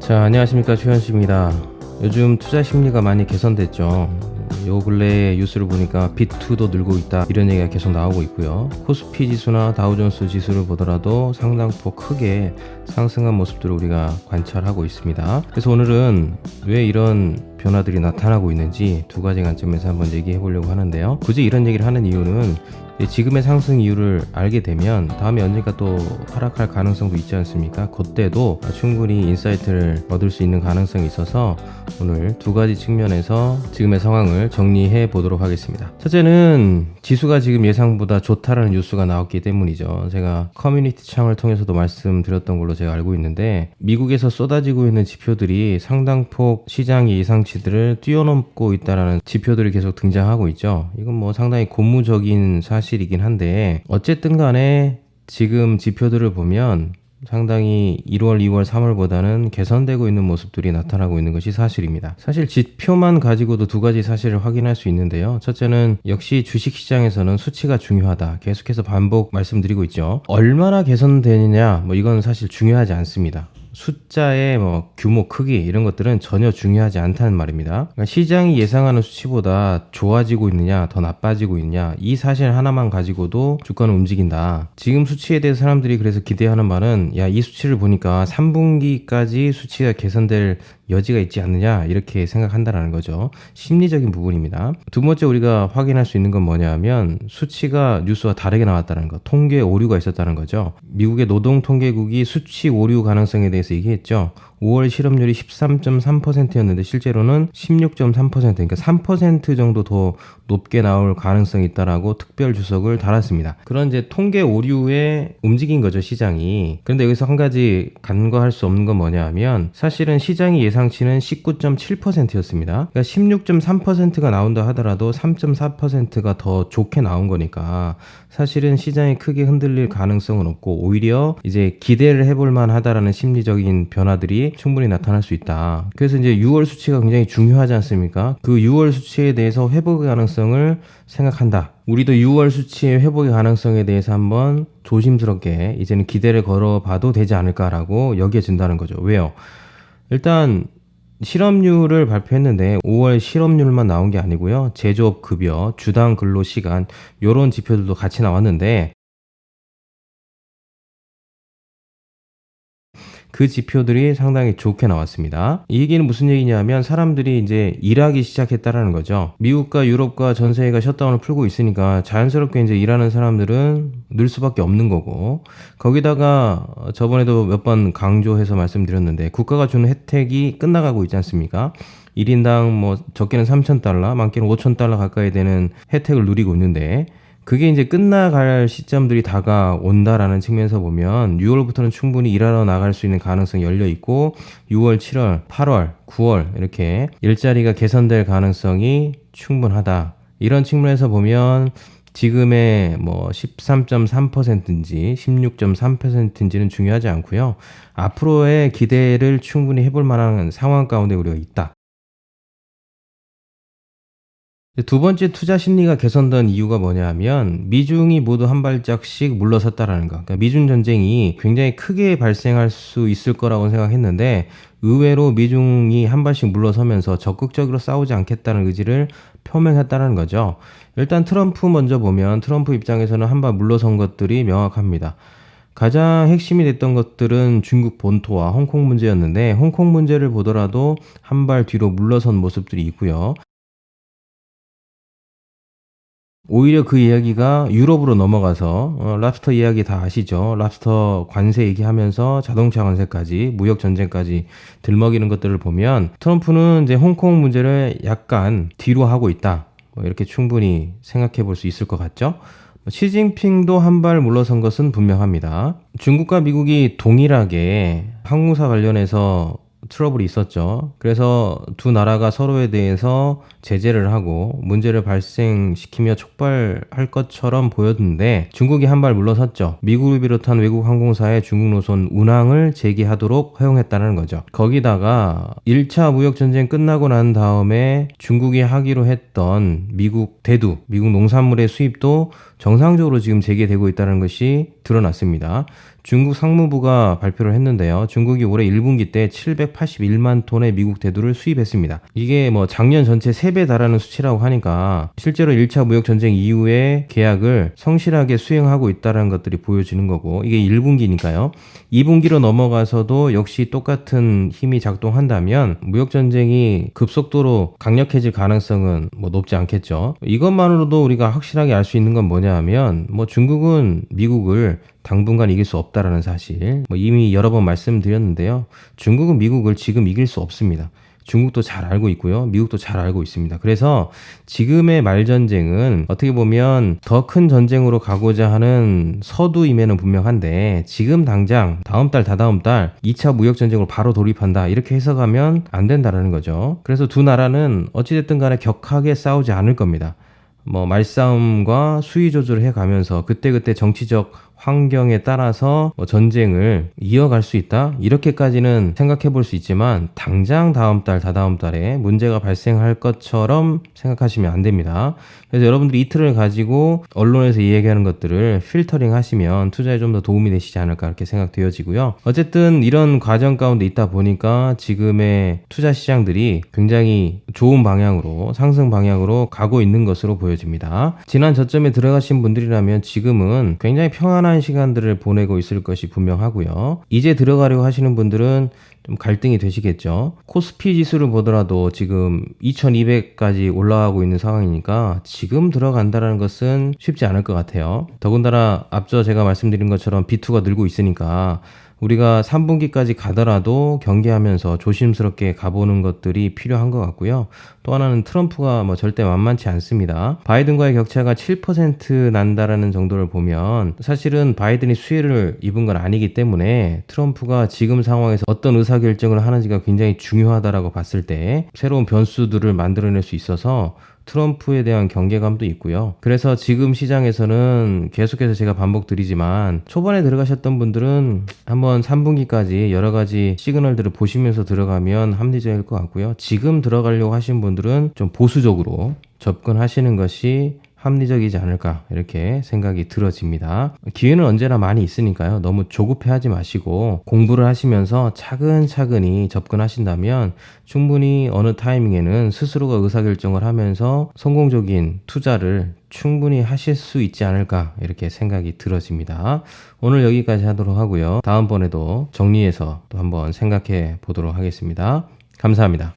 자, 안녕하십니까, 최현식입니다. 요즘 투자 심리가 많이 개선됐죠. 요 근래에 뉴스를 보니까 비투도 늘고 있다, 이런 얘기가 계속 나오고 있고요. 코스피 지수나 다우존스 지수를 보더라도 상당폭 크게 상승한 모습들을 우리가 관찰하고 있습니다. 그래서 오늘은 왜 이런 변화들이 나타나고 있는지 두 가지 관점에서 한번 얘기해 보려고 하는데요. 굳이 이런 얘기를 하는 이유는 지금의 상승 이유를 알게 되면 다음에 언젠가 또 하락할 가능성도 있지 않습니까? 그때도 충분히 인사이트를 얻을 수 있는 가능성이 있어서 오늘 두 가지 측면에서 지금의 상황을 정리해 보도록 하겠습니다. 첫째는 지수가 지금 예상보다 좋다라는 뉴스가 나왔기 때문이죠. 제가 커뮤니티 창을 통해서도 말씀드렸던 걸로 제가 알고 있는데, 미국에서 쏟아지고 있는 지표들이 상당폭 시장의 예상치들을 뛰어넘고 있다라는 지표들이 계속 등장하고 있죠. 이건 뭐 상당히 고무적인 사실이긴 한데, 어쨌든 간에 지금 지표들을 보면 상당히 1월, 2월, 3월보다는 개선되고 있는 모습들이 나타나고 있는 것이 사실입니다. 사실 지표만 가지고도 두 가지 사실을 확인할 수 있는데요. 첫째는 역시 주식시장에서는 수치가 중요하다, 계속해서 반복 말씀드리고 있죠. 얼마나 개선되느냐, 이건 사실 중요하지 않습니다. 숫자의 규모, 크기 이런 것들은 전혀 중요하지 않다는 말입니다. 그러니까 시장이 예상하는 수치보다 좋아지고 있느냐, 더 나빠지고 있느냐, 이 사실 하나만 가지고도 주가는 움직인다. 지금 수치에 대해서 사람들이 그래서 기대하는 말은, 이 수치를 보니까 3분기까지 수치가 개선될 여지가 있지 않느냐, 이렇게 생각한다는 거죠. 심리적인 부분입니다. 두 번째 우리가 확인할 수 있는 건 뭐냐 하면, 수치가 뉴스와 다르게 나왔다는 것, 통계 오류가 있었다는 거죠. 미국의 노동통계국이 수치 오류 가능성에 대해서 얘기했죠. 5월 실업률이 13.3%였는데 실제로는 16.3%, 그러니까 3% 정도 더 높게 나올 가능성이 있다라고 특별 주석을 달았습니다. 그런 이제 통계 오류에 움직인 거죠, 시장이. 그런데 여기서 한 가지 간과할 수 없는 건 뭐냐 하면, 사실은 시장의 예상치는 19.7%였습니다. 그러니까 16.3%가 나온다 하더라도 3.4%가 더 좋게 나온 거니까 사실은 시장이 크게 흔들릴 가능성은 없고, 오히려 이제 기대를 해볼 만하다라는 심리적인 변화들이 충분히 나타날 수 있다. 그래서 이제 6월 수치가 굉장히 중요하지 않습니까? 그 6월 수치에 대해서 회복의 가능성을 생각한다. 우리도 6월 수치의 회복의 가능성에 대해서 한번 조심스럽게 이제는 기대를 걸어봐도 되지 않을까라고 여겨진다는 거죠. 왜요? 일단 실업률을 발표했는데 5월 실업률만 나온 게 아니고요, 제조업 급여, 주당 근로 시간, 이런 지표들도 같이 나왔는데, 그 지표들이 상당히 좋게 나왔습니다. 이 얘기는 무슨 얘기냐면, 사람들이 이제 일하기 시작했다라는 거죠. 미국과 유럽과 전 세계가 셧다운을 풀고 있으니까 자연스럽게 이제 일하는 사람들은 늘 수밖에 없는 거고, 거기다가 저번에도 몇 번 강조해서 말씀드렸는데, 국가가 주는 혜택이 끝나가고 있지 않습니까? 1인당 적게는 $3,000, 많게는 $5,000 가까이 되는 혜택을 누리고 있는데, 그게 이제 끝나갈 시점들이 다가온다라는 측면에서 보면 6월부터는 충분히 일하러 나갈 수 있는 가능성이 열려 있고, 6월, 7월, 8월, 9월 이렇게 일자리가 개선될 가능성이 충분하다. 이런 측면에서 보면 지금의 13.3%인지 16.3%인지는 중요하지 않고요, 앞으로의 기대를 충분히 해볼 만한 상황 가운데 우리가 있다. 두 번째 투자 심리가 개선된 이유가 뭐냐 하면, 미중이 모두 한 발짝씩 물러섰다라는 거. 그러니까 미중 전쟁이 굉장히 크게 발생할 수 있을 거라고 생각했는데, 의외로 미중이 한 발씩 물러서면서 적극적으로 싸우지 않겠다는 의지를 표명했다는 거죠. 일단 트럼프 먼저 보면, 트럼프 입장에서는 한 발 물러선 것들이 명확합니다. 가장 핵심이 됐던 것들은 중국 본토와 홍콩 문제였는데, 홍콩 문제를 보더라도 한 발 뒤로 물러선 모습들이 있고요. 오히려 그 이야기가 유럽으로 넘어가서 랍스터 이야기 다 아시죠? 랍스터 관세 얘기하면서 자동차 관세까지, 무역 전쟁까지 들먹이는 것들을 보면, 트럼프는 이제 홍콩 문제를 약간 뒤로 하고 있다, 이렇게 충분히 생각해 볼 수 있을 것 같죠? 시진핑도 한 발 물러선 것은 분명합니다. 중국과 미국이 동일하게 항공사 관련해서 트러블이 있었죠. 그래서 두 나라가 서로에 대해서 제재를 하고 문제를 발생시키며 촉발할 것처럼 보였는데, 중국이 한 발 물러섰죠. 미국을 비롯한 외국 항공사의 중국 노선 운항을 재개하도록 허용했다는 거죠. 거기다가 1차 무역전쟁 끝나고 난 다음에 중국이 하기로 했던 미국 대두, 미국 농산물의 수입도 정상적으로 지금 재개되고 있다는 것이 드러났습니다. 중국 상무부가 발표를 했는데요. 중국이 올해 1분기 때 781만 톤의 미국 대두를 수입했습니다. 이게 뭐 작년 전체 3배 달하는 수치라고 하니까 실제로 1차 무역 전쟁 이후에 계약을 성실하게 수행하고 있다는 것들이 보여지는 거고, 이게 1분기니까요. 2분기로 넘어가서도 역시 똑같은 힘이 작동한다면 무역 전쟁이 급속도로 강력해질 가능성은 뭐 높지 않겠죠. 이것만으로도 우리가 확실하게 알 수 있는 건 뭐냐 하면, 뭐 중국은 미국을 당분간 이길 수 없다라는 사실, 뭐 이미 여러 번 말씀드렸는데요. 중국은 미국을 지금 이길 수 없습니다. 중국도 잘 알고 있고요. 미국도 잘 알고 있습니다. 그래서 지금의 말전쟁은 어떻게 보면 더 큰 전쟁으로 가고자 하는 서두임에는 분명한데, 지금 당장 다음 달, 다다음 달 2차 무역전쟁으로 바로 돌입한다, 이렇게 해석하면 안 된다라는 거죠. 그래서 두 나라는 어찌됐든 간에 격하게 싸우지 않을 겁니다. 뭐 말싸움과 수위 조절을 해가면서 그때그때 정치적 환경에 따라서 뭐 전쟁을 이어갈 수 있다, 이렇게까지는 생각해 볼 수 있지만 당장 다음 달, 다다음 달에 문제가 발생할 것처럼 생각하시면 안 됩니다. 그래서 여러분들이 이틀을 가지고 언론에서 이야기하는 것들을 필터링 하시면 투자에 좀 더 도움이 되시지 않을까, 이렇게 생각되어지고요. 어쨌든 이런 과정 가운데 있다 보니까 지금의 투자 시장들이 굉장히 좋은 방향으로, 상승 방향으로 가고 있는 것으로 보여집니다. 지난 저점에 들어가신 분들이라면 지금은 굉장히 평안한 시간들을 보내고 있을 것이 분명하고요. 이제 들어가려고 하시는 분들은 좀 갈등이 되시겠죠. 코스피 지수를 보더라도 지금 2200까지 올라가고 있는 상황이니까 지금 들어간다는 것은 쉽지 않을 것 같아요. 더군다나 앞서 제가 말씀드린 것처럼 B2가 늘고 있으니까 우리가 3분기까지 가더라도 경계하면서 조심스럽게 가보는 것들이 필요한 것 같고요. 또 하나는 트럼프가 뭐 절대 만만치 않습니다. 바이든과의 격차가 7% 난다라는 정도를 보면 사실은 바이든이 수혜를 입은 건 아니기 때문에 트럼프가 지금 상황에서 어떤 의사결정을 하는지가 굉장히 중요하다라고 봤을 때 새로운 변수들을 만들어낼 수 있어서 트럼프에 대한 경계감도 있고요. 그래서 지금 시장에서는 계속해서 제가 반복드리지만 초반에 들어가셨던 분들은 한번 3분기까지 여러 가지 시그널들을 보시면서 들어가면 합리적일 것 같고요. 지금 들어가려고 하신 분들은 좀 보수적으로 접근하시는 것이 합리적이지 않을까, 이렇게 생각이 들어집니다. 기회는 언제나 많이 있으니까요. 너무 조급해하지 마시고 공부를 하시면서 차근차근히 접근하신다면 충분히 어느 타이밍에는 스스로가 의사결정을 하면서 성공적인 투자를 충분히 하실 수 있지 않을까, 이렇게 생각이 들어집니다. 오늘 여기까지 하도록 하고요. 다음번에도 정리해서 또 한번 생각해 보도록 하겠습니다. 감사합니다.